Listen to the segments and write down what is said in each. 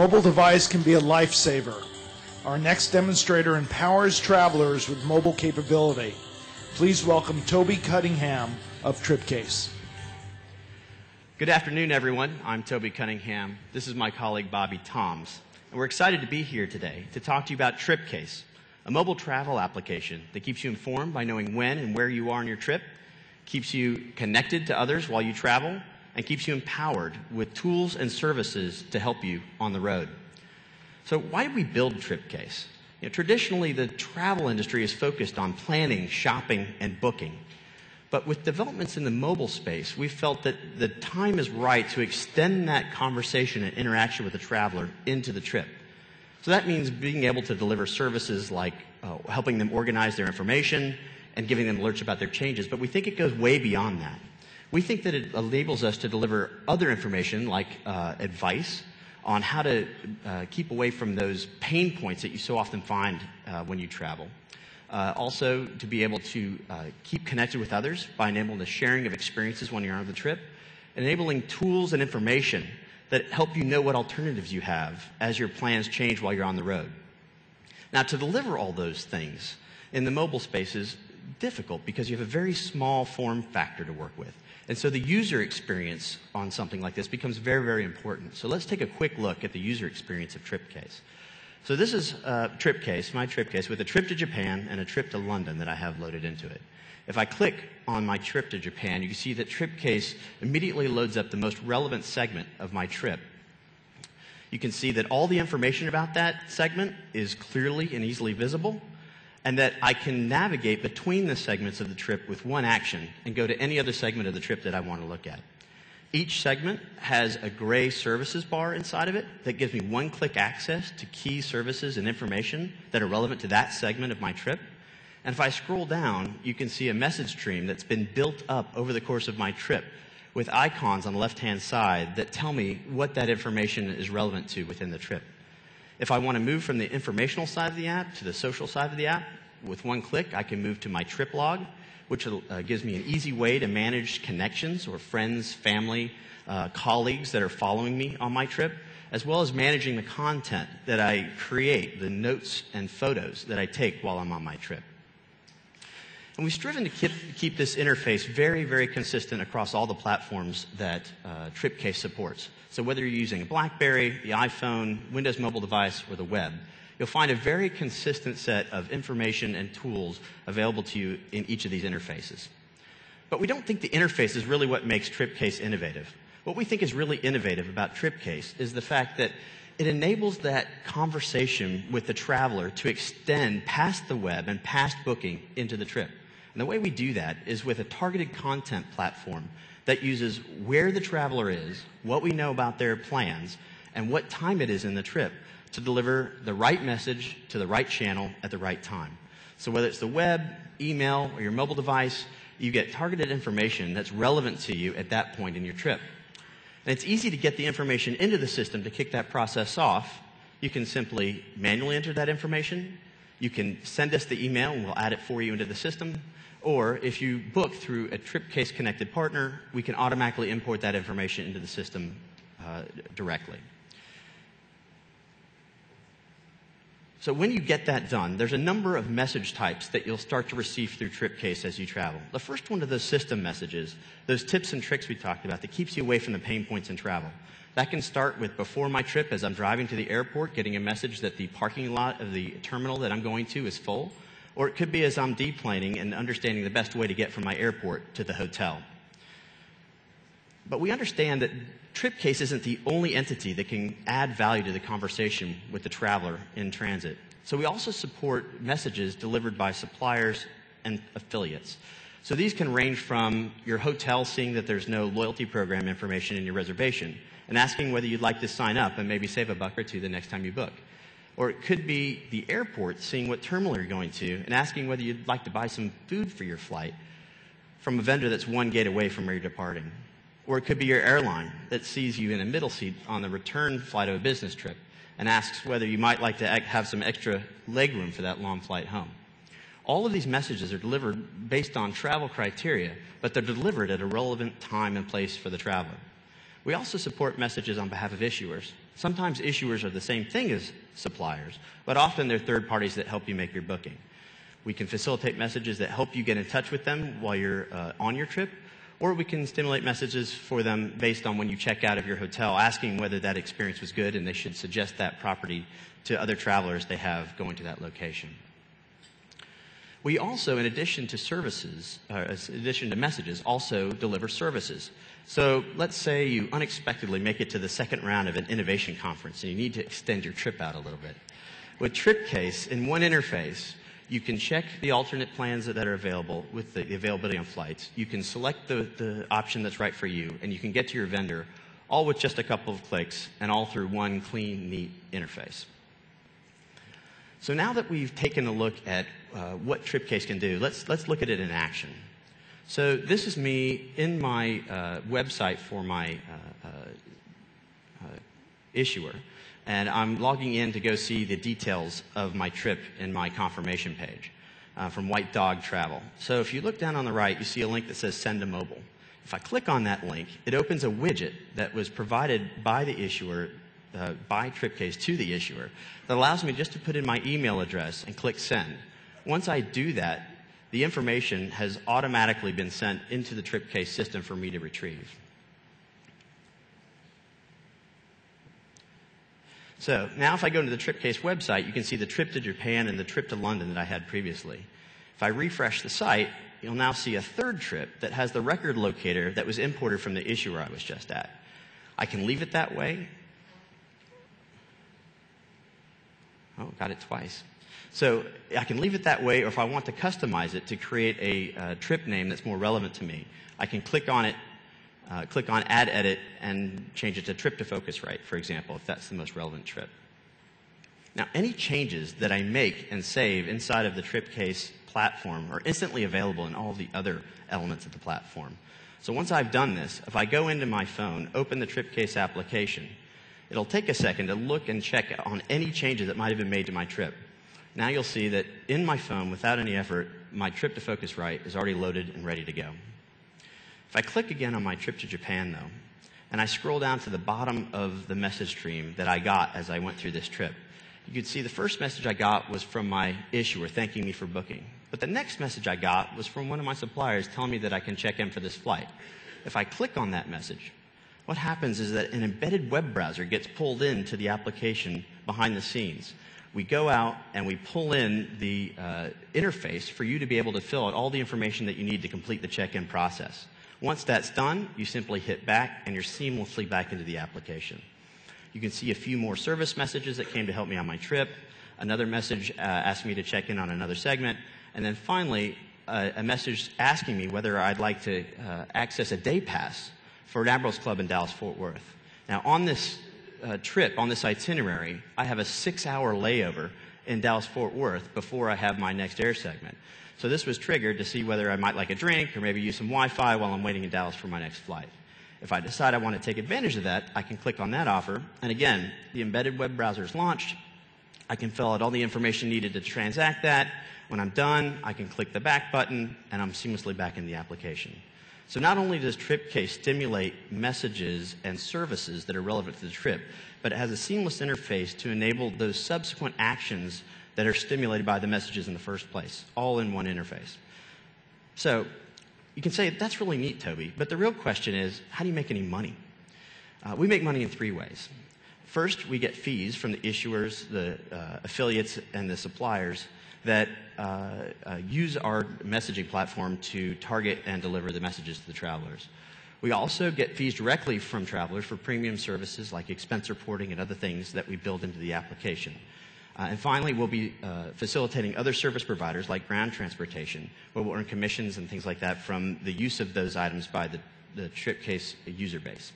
Mobile device can be a lifesaver. Our next demonstrator empowers travelers with mobile capability. Please welcome Toby Cunningham of TripCase. Good afternoon, everyone. I'm Toby Cunningham. This is my colleague, Bobby Toms. And we're excited to be here today to talk to you about TripCase, a mobile travel application that keeps you informed by knowing when and where you are on your trip, keeps you connected to others while you travel, and keeps you empowered with tools and services to help you on the road. So why did we build TripCase? Traditionally, the travel industry is focused on planning, shopping, and booking. But with developments in the mobile space, we felt that the time is right to extend that conversation and interaction with the traveler into the trip. So that means being able to deliver services like helping them organize their information and giving them alerts about their changes. But we think it goes way beyond that. We think that it enables us to deliver other information like advice on how to keep away from those pain points that you so often find when you travel. Also, to be able to keep connected with others by enabling the sharing of experiences when you're on the trip, enabling tools and information that help you know what alternatives you have as your plans change while you're on the road. Now, to deliver all those things in the mobile space is difficult because you have a very small form factor to work with. And so the user experience on something like this becomes very, very important. So let's take a quick look at the user experience of TripCase. So this is TripCase, my TripCase, with a trip to Japan and a trip to London that I have loaded into it. If I click on my trip to Japan, you can see that TripCase immediately loads up the most relevant segment of my trip. You can see that all the information about that segment is clearly and easily visible, and that I can navigate between the segments of the trip with one action and go to any other segment of the trip that I want to look at. Each segment has a gray services bar inside of it that gives me one-click access to key services and information that are relevant to that segment of my trip. And if I scroll down, you can see a message stream that's been built up over the course of my trip with icons on the left-hand side that tell me what that information is relevant to within the trip. If I want to move from the informational side of the app to the social side of the app, with one click, I can move to my trip log, which gives me an easy way to manage connections or friends, family, colleagues that are following me on my trip, as well as managing the content that I create, the notes and photos that I take while I'm on my trip. And we've striven to keep this interface very, very consistent across all the platforms that TripCase supports. So whether you're using a BlackBerry, the iPhone, Windows mobile device, or the web, you'll find a very consistent set of information and tools available to you in each of these interfaces. But we don't think the interface is really what makes TripCase innovative. What we think is really innovative about TripCase is the fact that it enables that conversation with the traveler to extend past the web and past booking into the trip. And the way we do that is with a targeted content platform that uses where the traveler is, what we know about their plans, and what time it is in the trip to deliver the right message to the right channel at the right time. So whether it's the web, email, or your mobile device, you get targeted information that's relevant to you at that point in your trip. And it's easy to get the information into the system to kick that process off. You can simply manually enter that information. You can send us the email and we'll add it for you into the system. Or if you book through a TripCase connected partner, we can automatically import that information into the system directly. So when you get that done, there's a number of message types that you'll start to receive through TripCase as you travel. The first one are those system messages, those tips and tricks we talked about that keeps you away from the pain points in travel. That can start with before my trip as I'm driving to the airport, getting a message that the parking lot of the terminal that I'm going to is full. Or it could be as I'm deplaning and understanding the best way to get from my airport to the hotel. But we understand that TripCase isn't the only entity that can add value to the conversation with the traveler in transit. So we also support messages delivered by suppliers and affiliates. So these can range from your hotel seeing that there's no loyalty program information in your reservation and asking whether you'd like to sign up and maybe save a buck or two the next time you book. Or it could be the airport seeing what terminal you're going to and asking whether you'd like to buy some food for your flight from a vendor that's one gate away from where you're departing. Or it could be your airline that sees you in a middle seat on the return flight of a business trip and asks whether you might like to have some extra legroom for that long flight home. All of these messages are delivered based on travel criteria, but they're delivered at a relevant time and place for the traveler. We also support messages on behalf of issuers. Sometimes issuers are the same thing as suppliers, but often they're third parties that help you make your booking. We can facilitate messages that help you get in touch with them while you're on your trip, or we can stimulate messages for them based on when you check out of your hotel, asking whether that experience was good and they should suggest that property to other travelers they have going to that location. We also, in addition to services, in addition to messages, also deliver services. So let's say you unexpectedly make it to the second round of an innovation conference and you need to extend your trip out a little bit. With TripCase, in one interface, you can check the alternate plans that are available with the availability on flights. You can select the option that's right for you, and you can get to your vendor, all with just a couple of clicks, and all through one clean, neat interface. So now that we've taken a look at what TripCase can do, let's look at it in action. So this is me in my website for my issuer, and I'm logging in to go see the details of my trip in my confirmation page from White Dog Travel. So if you look down on the right, you see a link that says Send to Mobile. If I click on that link, it opens a widget that was provided by the issuer, by TripCase to the issuer, that allows me just to put in my email address and click Send. Once I do that, the information has automatically been sent into the TripCase system for me to retrieve. So now if I go to the TripCase website, you can see the trip to Japan and the trip to London that I had previously. If I refresh the site, you'll now see a third trip that has the record locator that was imported from the issuer I was just at. I can leave it that way. Oh, got it twice. So I can leave it that way, or if I want to customize it to create a trip name that's more relevant to me, I can click on it, click on Add Edit, and change it to Trip to PhoCusWright, for example, if that's the most relevant trip. Now, any changes that I make and save inside of the TripCase platform are instantly available in all the other elements of the platform. So once I've done this, if I go into my phone, open the TripCase application, it'll take a second to look and check on any changes that might have been made to my trip. Now you'll see that in my phone, without any effort, my trip to PhoCusWright is already loaded and ready to go. If I click again on my trip to Japan, though, and I scroll down to the bottom of the message stream that I got as I went through this trip, you can see the first message I got was from my issuer thanking me for booking. But the next message I got was from one of my suppliers telling me that I can check in for this flight. If I click on that message, what happens is that an embedded web browser gets pulled into the application behind the scenes. We go out and we pull in the interface for you to be able to fill out all the information that you need to complete the check-in process. Once that's done, you simply hit back and you're seamlessly back into the application. You can see a few more service messages that came to help me on my trip. Another message asked me to check in on another segment. And then finally, a message asking me whether I'd like to access a day pass for an Admirals Club in Dallas-Fort Worth. Now, on this trip, on this itinerary, I have a 6-hour layover in Dallas-Fort Worth before I have my next air segment. So this was triggered to see whether I might like a drink or maybe use some Wi-Fi while I'm waiting in Dallas for my next flight. If I decide I want to take advantage of that, I can click on that offer. And again, the embedded web browser is launched. I can fill out all the information needed to transact that. When I'm done, I can click the back button, and I'm seamlessly back in the application. So not only does TripCase stimulate messages and services that are relevant to the trip, but it has a seamless interface to enable those subsequent actions that are stimulated by the messages in the first place, all in one interface. So you can say, that's really neat, Toby, but the real question is, how do you make any money? We make money in 3 ways. First, we get fees from the issuers, the affiliates, and the suppliers that use our messaging platform to target and deliver the messages to the travelers. We also get fees directly from travelers for premium services like expense reporting and other things that we build into the application. And finally, we'll be facilitating other service providers like ground transportation, where we'll earn commissions and things like that from the use of those items by the TripCase user base.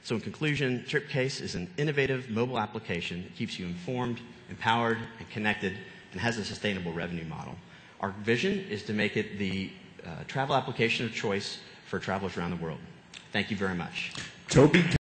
So in conclusion, TripCase is an innovative mobile application that keeps you informed, empowered, and connected, and has a sustainable revenue model. Our vision is to make it the travel application of choice for travelers around the world. Thank you very much. Toby